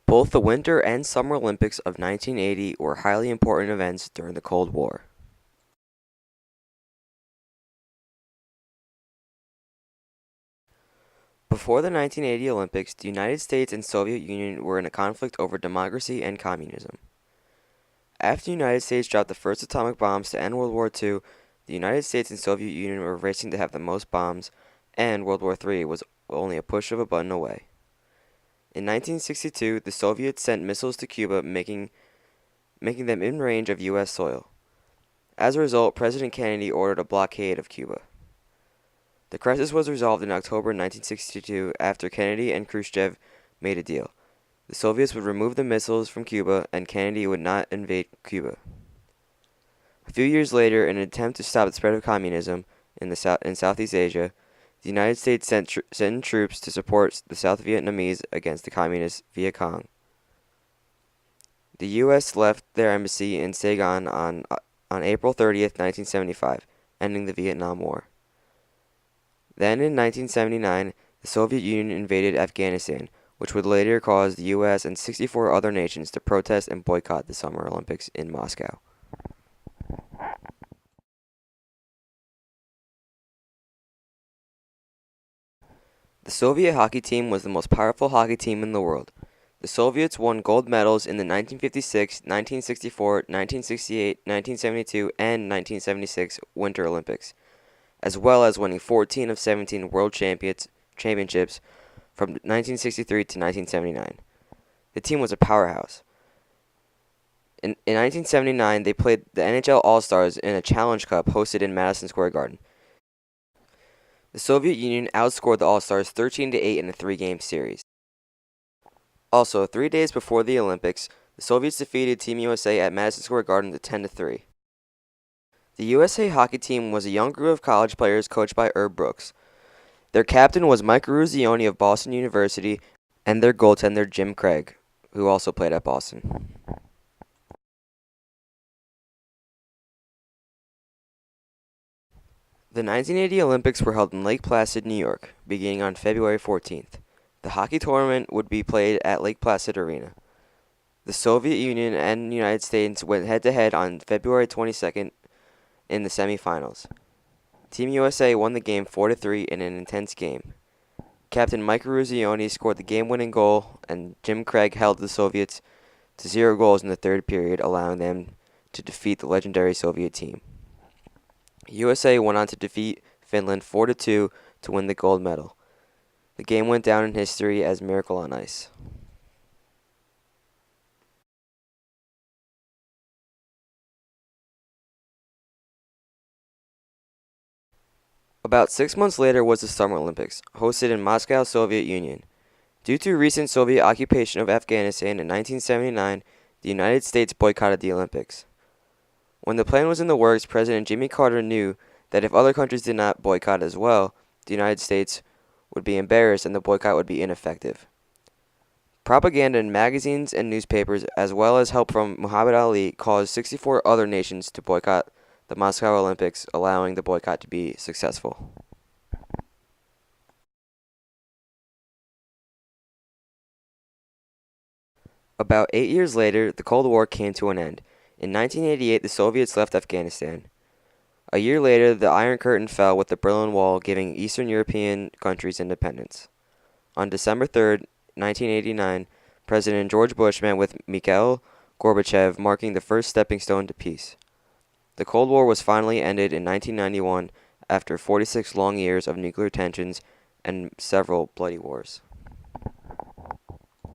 Both the Winter and Summer Olympics of 1980 were highly important events during the Cold War. Before the 1980 Olympics, the United States and Soviet Union were in a conflict over democracy and communism. After the United States dropped the first atomic bombs to end World War II, the United States and Soviet Union were racing to have the most bombs, and World War III was only a push of a button away. In 1962, the Soviets sent missiles to Cuba, making them in range of U.S. soil. As a result, President Kennedy ordered a blockade of Cuba. The crisis was resolved in October 1962 after Kennedy and Khrushchev made a deal. The Soviets would remove the missiles from Cuba, and Kennedy would not invade Cuba. A few years later, in an attempt to stop the spread of communism in Southeast Asia, the United States sent in troops to support the South Vietnamese against the communist Viet Cong. The U.S. left their embassy in Saigon on April 30th, 1975, ending the Vietnam War. Then in 1979, the Soviet Union invaded Afghanistan, which would later cause the U.S. and 64 other nations to protest and boycott the Summer Olympics in Moscow. The Soviet hockey team was the most powerful hockey team in the world. The Soviets won gold medals in the 1956, 1964, 1968, 1972, and 1976 Winter Olympics, as well as winning 14 of 17 world championships from 1963 to 1979. The team was a powerhouse. In 1979, they played the NHL All-Stars in a Challenge Cup hosted in Madison Square Garden. The Soviet Union outscored the All-Stars 13-8 in a three-game series. Also, 3 days before the Olympics, the Soviets defeated Team USA at Madison Square Garden to 10-3. The USA hockey team was a young group of college players coached by Herb Brooks. Their captain was Mike Ruzioni of Boston University, and their goaltender Jim Craig, who also played at Boston. The 1980 Olympics were held in Lake Placid, New York, beginning on February 14th. The hockey tournament would be played at Lake Placid Arena. The Soviet Union and the United States went head-to-head on February 22nd in the semifinals. Team USA won the game 4-3 in an intense game. Captain Mike Ruzioni scored the game-winning goal, and Jim Craig held the Soviets to 0 goals in the third period, allowing them to defeat the legendary Soviet team. USA went on to defeat Finland 4-2 to win the gold medal. The game went down in history as Miracle on Ice. About 6 months later was the Summer Olympics, hosted in Moscow, Soviet Union. Due to recent Soviet occupation of Afghanistan in 1979, the United States boycotted the Olympics. When the plan was in the works, President Jimmy Carter knew that if other countries did not boycott as well, the United States would be embarrassed and the boycott would be ineffective. Propaganda in magazines and newspapers, as well as help from Muhammad Ali, caused 64 other nations to boycott the Moscow Olympics, allowing the boycott to be successful. About 8 years later, the Cold War came to an end. In 1988, the Soviets left Afghanistan. A year later, the Iron Curtain fell with the Berlin Wall, giving Eastern European countries independence. On December 3, 1989, President George Bush met with Mikhail Gorbachev, marking the first stepping stone to peace. The Cold War was finally ended in 1991 after 46 long years of nuclear tensions and several bloody wars.